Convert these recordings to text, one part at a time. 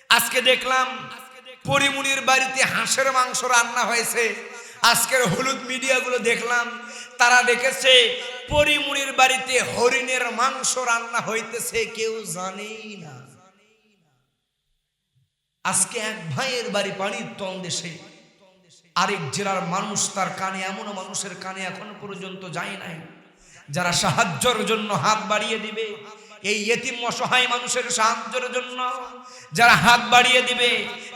আজকে দেখলাম পরিমুনির বাড়িতে হাঁসের মাংস রান্না হয়েছে। আজকের হলুদ মিডিয়াগুলো দেখলাম তারা দেখেছে পরিমুনির বাড়িতে হরিণের মাংস রান্না হইতেছে, কেউ জানেই না। আজকে এক ভাইয়ের বাড়ি পানির তল দেশে, আরেক জেলার মানুষ, তার কানে, এমনও মানুষের কানে এখনো পর্যন্ত যায় নাই যারা সাহায্যের জন্য হাত বাড়িয়ে দিবে। এই ইতিম অসহায় মানুষের সাহায্যের জন্য যারা হাত বাড়িয়ে দিবে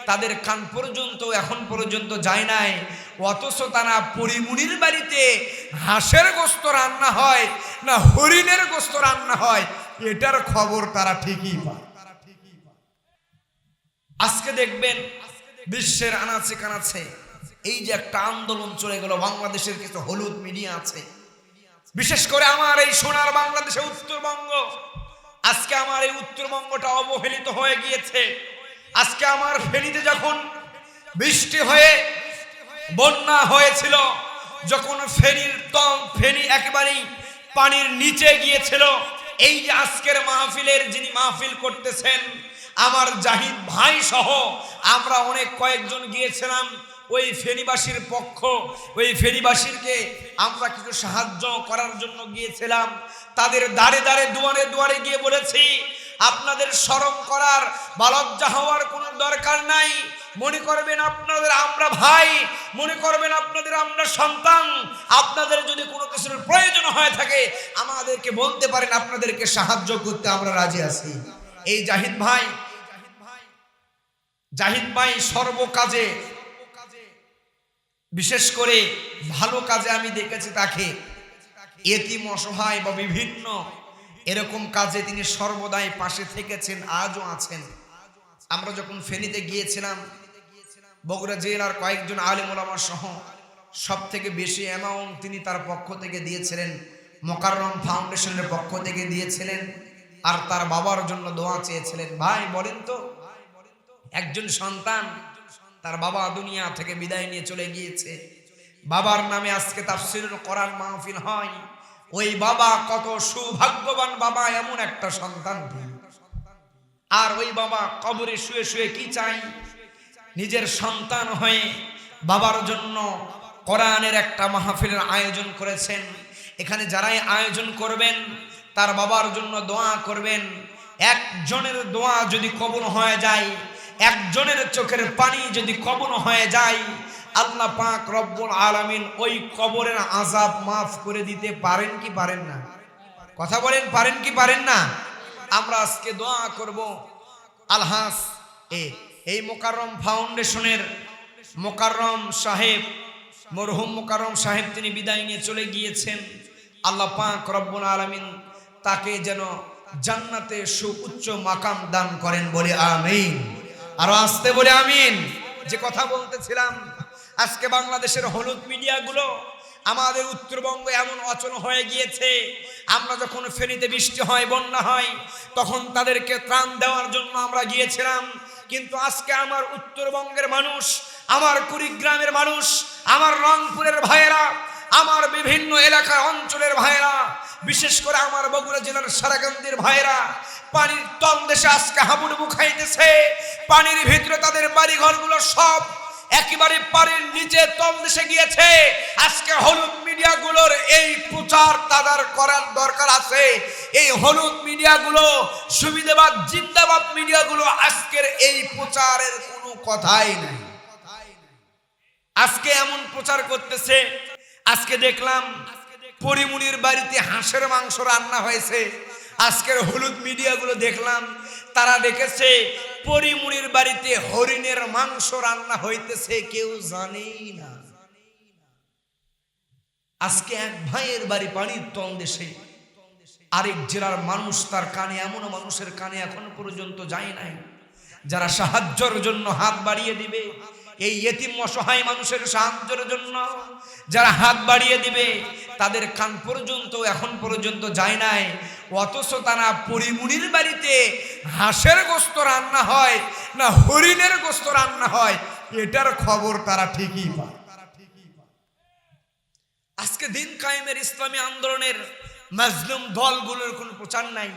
তাদের কান পর্যন্ত এখন পর্যন্ত যায় নাই। অথচ তারা পরিমুনির বাড়িতে হাঁসের গোশত রান্না হয় না হরিণের গোশত রান্না হয়, এটার খবর তারা ঠিকই পায়। আজকে দেখবেন বিশ্বের আনাচে কানাচে এই যে একটা আন্দোলন চলে গেল, বাংলাদেশের কিছু হলুদ মিডিয়া আছে, বিশেষ করে আমার এই সোনার বাংলাদেশে উত্তরবঙ্গ। আজকে আমার এই উত্তরবঙ্গটা অবহেলিত হয়ে গিয়েছে। আজকে আমার ফেনীতে যখন বৃষ্টি হয়ে বন্যা হয়েছিল, যখন ফেনী একেবারেই পানির নিচে গিয়েছিল, এই যে আজকের মাহফিলের যিনি মাহফিল করতেছেন আমার জাহিদ ভাই সহ আমরা অনেক কয়েকজন গিয়েছিলাম ওই ফেনীবাসীর পক্ষ, ওই ফেনীবাসীকে আমরা কিছু সাহায্য করার জন্য গিয়েছিলাম। তাদের দাঁড়ে দাঁড়ে দুয়ারে দুয়ারে গিয়ে বলেছি, আপনাদের শরম করার বা লজ্জা হওয়ার কোনো দরকার নাই। মনে করবেন আপনাদের আমরা ভাই, মনে করবেন আপনাদের আমরা সন্তান। আপনাদের যদি কোনো কিছুর প্রয়োজন হয়ে থাকে আমাদেরকে বলতে পারেন, আপনাদেরকে সাহায্য করতে আমরা রাজি আছি। এই জাহিদ ভাই সর্বকাজে, বিশেষ করে ভালো কাজে আমি দেখেছি তাকে, এতিম অসহায় বা বিভিন্ন এরকম কাজে তিনি সর্বদাই পাশে থেকেছেন, আজও আছেন। আমরা যখন ফেনীতে গিয়েছিলাম, বগুড়া জেলার কয়েকজন আলেম ওলামা সহ সব থেকে বেশি অ্যামাউন্ট তিনি তার পক্ষ থেকে দিয়েছিলেন, মোকাররম ফাউন্ডেশনের পক্ষ থেকে দিয়েছিলেন, আর তার বাবার জন্য দোয়া চেয়েছিলেন। ভাই বলেন তো, একজন সন্তান, তার বাবা দুনিয়া থেকে বিদায় নিয়ে চলে গিয়েছে, বাবার নামে আজকে তাফসীরুল কোরআন মাহফিল হয়। ওই বাবা কত সৌভাগ্যবান বাবা, এমন একটা সন্তান। আর ওই বাবা কবরে শুয়ে শুয়ে কি চাই, নিজের সন্তান হয়ে বাবার জন্য কোরআনের একটা মাহফিলের আয়োজন করেছেন। এখানে যারাই আয়োজন করবেন তার বাবার জন্য দোয়া করবেন। একজনের দোয়া যদি কবুল হয়ে যায়, একজনের চোখের পানি যদি কবুল হয়ে যায়, আল্লাহ পাক রব্বুল আলামিন ওই কবরের আযাব মাফ করে দিতে পারেন কি পারেন না? কথা বলেন, পারেন কি পারেন না? আমরা আজকে দোয়া করব আলহাস এই মোকাররম ফাউন্ডেশনের মোকাররম সাহেব, মরহুম মোকাররম সাহেব, তিনি বিদায় নিয়ে চলে গিয়েছেন। আল্লাহ পাক রব্বুল আলামিন তাকে যেন জান্নাতে সুউচ্চ মাকাম দান করেন, বলে আমিন। আরো আসতে বলে আমিন। যে কথা বলতেছিলাম, আজকে বাংলাদেশের হলুদ মিডিয়াগুলো আমাদের উত্তরবঙ্গ এমন অচল হয়ে গিয়েছে। আমরা যখন ফেনীতে বৃষ্টি হয়, বন্যা হয়, তখন তাদেরকে ত্রাণ দেওয়ার জন্য আমরা গিয়েছিলাম। কিন্তু আজকে আমার উত্তরবঙ্গের মানুষ, আমার কুড়িগ্রামের মানুষ, আমার রংপুরের ভাইয়েরা, আমার বিভিন্ন এলাকার অঞ্চলের ভাইয়েরা, বিশেষ করে আমার বগুড়া জেলার সারাকান্দির ভাইয়েরা পানির তল দেশে আজকে হাবুডুবু খাইতেছে। পানির ভিতরে তাদের বাড়ি ঘরগুলো সব একেবারে পানির নিচে তল দেশে গিয়েছে। আজকে হলুদ মিডিয়াগুলোর এই প্রচার তাদের করার দরকার আছে। এই হলুদ মিডিয়াগুলো, সুবিধাবাদ জিন্দাবাদ মিডিয়াগুলো আজকের এই প্রচারের কোনো কথাই নাই। আজকে এমন প্রচার করতেছে, আজকে দেখলাম পরিমুনির বাড়িতে হাঁসের মাংস রান্না হয়েছে। আজকের হলুদ মিডিয়াগুলো দেখলাম তারা দেখেছে পরিমুনির বাড়িতে হরিণের মাংস রান্না হইতেছে, কেউ জানেই না। আজকে এক ভাইয়ের বাড়ি পানির তল দেশে, আরেক জেলার মানুষ, তার কানে, এমনও মানুষের কানে এখনো পর্যন্ত যায় নাই যারা সাহায্যের জন্য হাত বাড়িয়ে দিবে। এই ইতিম অসহায় মানুষের সাহায্যের জন্য যারা হাত বাড়িয়ে দিবে তাদের কান পর্যন্ত এখন পর্যন্ত যায় নাই। অথচ তারা পরিমুনির বাড়িতে হাঁসের গোশত রান্না হয় না হরিণের গোশত রান্না হয়, এটার খবর তারা ঠিকই পায়। আজকে দিন কায়েমের ইসলামী আন্দোলনের মাজলুম দলগুলোর কোনো প্রচার নাই।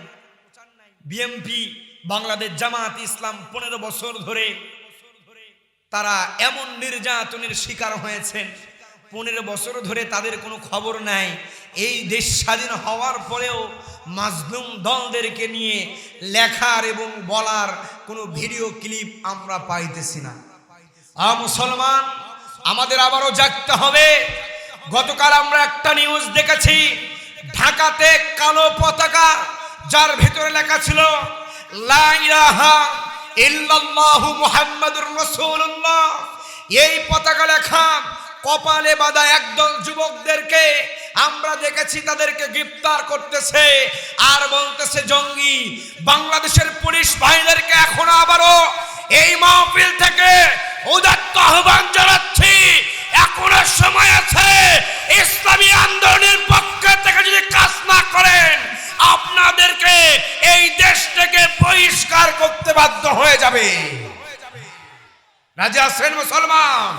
বিএমপি বাংলাদেশ জামাত ইসলাম 15 বছর ধরে তারা এমন নির্যাতনের শিকার হয়েছেন, 15 বছর ধরে তাদের কোনো খবর নাই। এই দেশ স্বাধীন হওয়ার পরেও মাজলুম দলদেরকে নিয়ে লেখার এবং বলার কোনো ভিডিও ক্লিপ আমরা পাইতেছি না। মুসলমান, আমাদের আবারও জাগতে হবে। গতকাল আমরা একটা নিউজ দেখেছি, ঢাকাতে কালো পতাকা যার ভিতরে লেখা ছিল লা ইলাহা ইল্লাল্লাহু মুহাম্মাদুর রাসূলুল্লাহ, এই পতাকা লেখা কপালে বাঁধা একদল যুবকদেরকে আমরা দেখেছি, তাদেরকে গ্রেফতার করতেছে আর বলতেছে জঙ্গি। বাংলাদেশের পুলিশ ভাইদেরকে এখন আবারও এই মাহফিল থেকে উদাত্ত আহ্বান জানাচ্ছি, এখনো সময় আছে। ইসলামী আন্দোলনের পক্ষে থেকে যদি কাজ না করেন, আপনাদেরকে এই দেশ থেকে বহিষ্কার করতে বাধ্য হয়ে যাবে। রাজি আছেন মুসলমান?